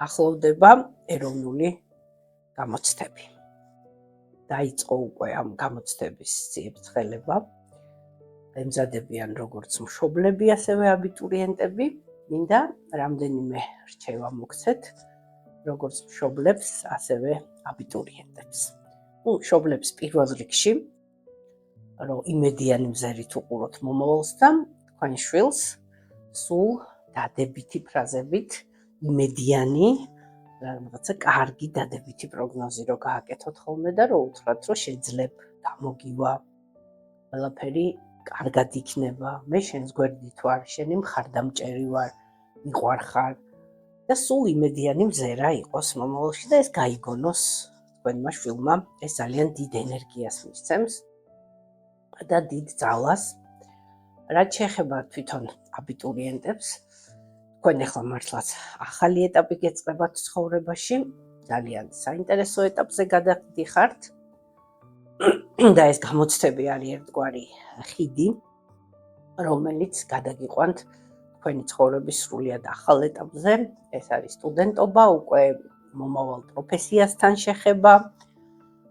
ახლოვდება ეროვნული გამოცდები. დაიწყო უკვე ამ გამოცდების სიებცხელება. ემზადებიან როგორც მშობლები, ასევე აბიტურიენტები. მინდა რამდენიმე რჩევა მოგცეთ, როგორც მშობლებს, ასევე აბიტურიენტებს. მშობლებს პირველ რიგში, რომ იმედიანი მზერით უყუროთ მომავალს და თქვენ შვილს სულ დადებითი ფრაზებით იმედიანი რაღაცა კარგი დადებითი პროგნოზი რო გააკეთოთ ხოლმე და რო უთხრათ, რომ შეძლებ, გამოგივა, ყველაფერი კარგად იქნება, მე შენს გვერდით ვარ, შენი მხარდამჭერი ვარ, მიყვარხარ და სულ იმედიანი მზერა იყოს მომავალში და ეს გაიგონოს თქვენმა შვილმა, ეს ძალიან დიდ ენერგიას მისცემს და დიდ ძალას. რაც შეეხება თვითონ აბიტურიენტებს, თქვენ ახლა მართლაც ახალი ეტაპი გეწყებათ ცხოვრებაში, ძალიან საინტერესო ეტაპზე გადადიხართ და ეს გამოცდები არის ერთგვარი ხიდი, რომელიც გადაგიყვანთ თქვენი ცხოვრების სრულიად ახალ ეტაპზე. ეს არის სტუდენტობა, უკვე მომავალ პროფესიასთან შეხება.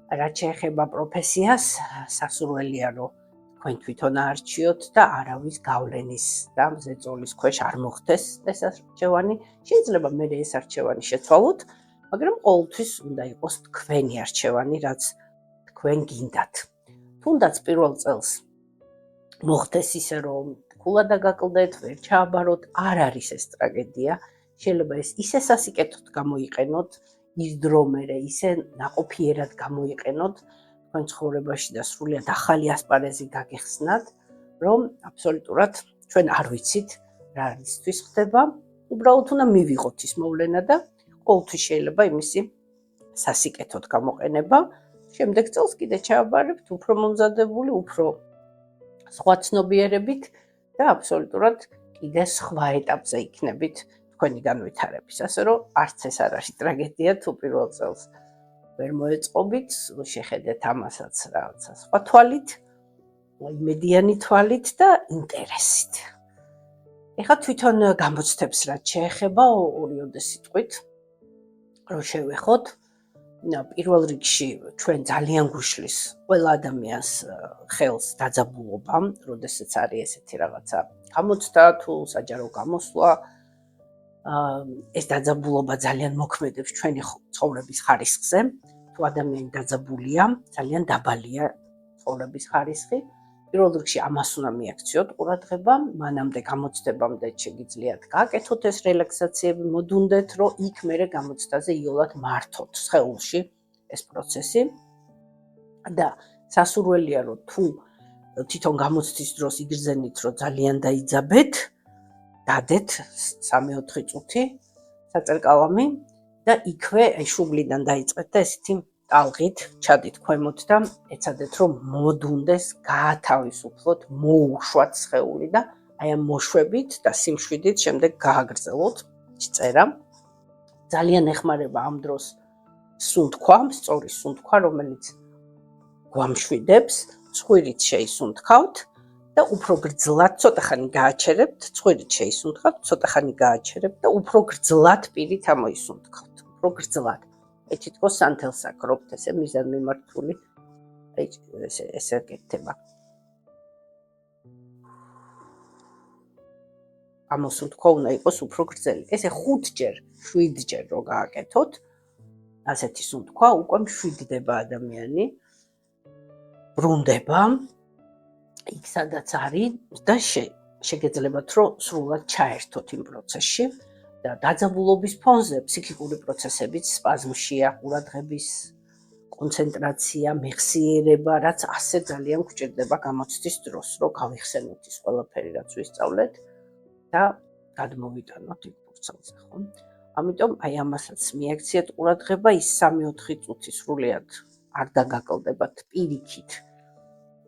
რაც შეეხება პროფესიას, სასურველია, რომ თქვენ თვითონ აარჩიოთ და არავის გავლენის და ზეწოლის ქვეშ არ მოხდეს ეს არჩევანი. შეიძლება მე ეს არჩევანი შეცვალოთ, მაგრამ ყოველთვის უნდა იყოს თქვენი არჩევანი, რაც თქვენ გინდათ. თუნდაც პირველ წელს მოხდეს ისე, რომ ქულა დაგაკლდეთ, ვერ ჩააბაროთ, არ არის ეს ტრაგედია. შეიძლება ეს ისე სასიკეთოდ გამოიყენოთ, ის დრო მერე ისე ნაყოფიერად გამოიყენოთ თქვენ ცხოვრებაში და სრულიად ახალი ასპარეზი გაგეხსნათ, რომ აბსოლუტურად ჩვენ არ ვიცით რა რისთვის ხდება, უბრალოდ უნდა მივიღოთ ის მოვლენა და ყოველთვის შეიძლება იმისი სასიკეთოდ გამოყენება. შემდეგ წელს კიდე ჩააბარებთ, უფრო მომზადებული, უფრო სხვა ცნობიერებით და აბსოლუტურად კიდე სხვა ეტაპზე იქნებით თქვენი განვითარების. ასე რომ არც ეს არ არის ტრაგედია, თუ პირველ წელს ვერ მოეწყობით, შეხედეთ ამასაც რაღაცა სხვა თვალით, იმედიანი თვალით და ინტერესით. ეხლა თვითონ გამოცდებს რაც შეეხება, ორი სიტყვით რომ შევეხოთ, პირველ რიგში ჩვენ ძალიან გვიშლის ყველა ადამიანს ხელს დაძაბულობა, როდესაც არის ესეთი რაღაცა გამოცდა თუ საჯარო გამოსვლა. ეს დაძაბულობა ძალიან მოქმედებს ჩვენი ცხოვრების ხარისხზე. თუ ადამიანი დაძაბულია, ძალიან დაბალია ცხოვრების ხარისხი. პირველ რიგში ამას უნდა მიაქციოთ ყურადღება, მანამდე გამოცდებამდე შეგიძლიათ გააკეთოთ ეს რელაქსაციები, მოდუნდეთ, რომ იქ მერე გამოცდაზე იოლად მართოთ სხეულში ეს პროცესი. და სასურველია, რომ თუ თვითონ გამოცდის დროს იგრძენით, რომ ძალიან დაიძაბეთ, დადეთ 3-4 წუთი საწელკალამი და იქვე შუბლიდან დაიწყეთ და ესეთი ტალღით ჩადით ქვემოთ და ეცადეთ, რომ მოდუნდეს, გაათავისუფლოთ, მოუშვათ სხეული და აი ამ მოშვებით და სიმშვიდით შემდეგ გააგრძელოთ წერა. ძალიან ეხმარება ამ დროს სუნთქვა, სწორი სუნთქვა, რომელიც გვამშვიდებს, ცხვირით შეისუნთქავთ და უფრო გრძლად ცოტა ხანი გააჩერებთ, ცხვირით შეისუნთქავთ, ცოტა ხანი გააჩერებთ და უფრო გრძლად პირით ამოისუნთქავთ, უფრო გრძლად. აი თითქოს სანთელს აკრობთ, ესე მიზანმიმართული, აი ესე გეთება. ამოსუნთქვა უნდა იყოს უფრო გრძელი. ესე 5-ჯერ, 7-ჯერ რო გააკეთოთ, ასეთი სუნთქვა უკვე მშვიდდება ადამიანი, ბრუნდება იქ სადაც არის და შეგეძლებათ, რომ სრულად ჩაერთოთ იმ პროცესში და დაძაბულობის ფონზე ფსიქიკური პროცესებიც სპაზმშია, ყურადღების კონცენტრაცია, მეხსიერება, რაც ასე ძალიან გვჭირდება გამოცდის დროს, რომ გავიხსენოთ ის ყველაფერი, რაც ვისწავლეთ და გადმოვიტანოთ იქ ფურცელზე, ხო? ამიტომ აი ამასაც მიაქციეთ ყურადღება, ის 3-4 წუთი სრულიად არ დაგაკლდებათ პირიქით.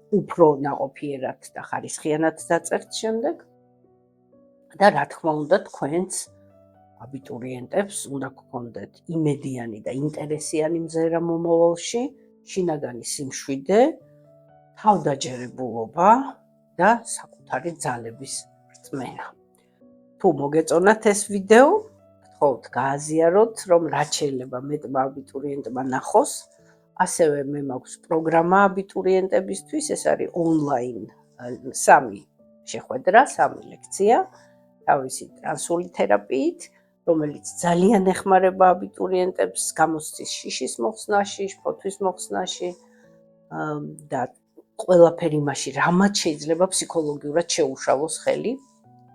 უფრო ნაყოფიერად და ხარისხიანად დაწერთ შემდეგ და რა თქმა უნდა თქვენც აბიტურიენტებს უნდა გქონდეთ იმედიანი და ინტერესიანი მზერა მომავალში, შინაგანი სიმშვიდე, თავდაჯერებულობა და საკუთარი ძალების რწმენა. თუ მოგეწონათ ეს ვიდეო, გთხოვთ გააზიაროთ, რომ რაც შეიძლება მეტმა აბიტურიენტმა ნახოს. ასევე მე მაქვს პროგრამა აბიტურიენტებისთვის, ეს არის ონლაინ 3 შეხვედრა, 3 ლექცია, თავისი ტრანსული თერაპიით, რომელიც ძალიან ეხმარება აბიტურიენტებს გამოცდის შიშის მოხსნაში, ფოთვის მოხსნაში და ყველაფერი იმაში, რამაც შეიძლება ფსიქოლოგიურად შეუშალოს ხელი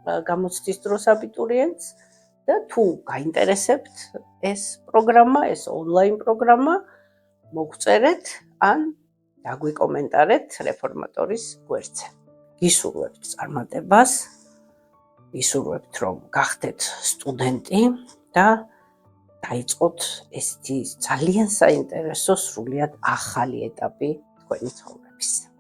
გამოცდის დროს აბიტურიენტს და თუ გაინტერესებთ ეს პროგრამა, ეს ონლაინ პროგრამა, მოგწერეთ ან დაგვიკომენტარეთ რეფორმატორის გვერდზე. გისურვებთ წარმატებას, გისურვებთ რომ გახდეთ სტუდენტი და დაიწყოთ ესეთი ძალიან საინტერესო სრულიად ახალი ეტაპი თქვენი ცხოვრების.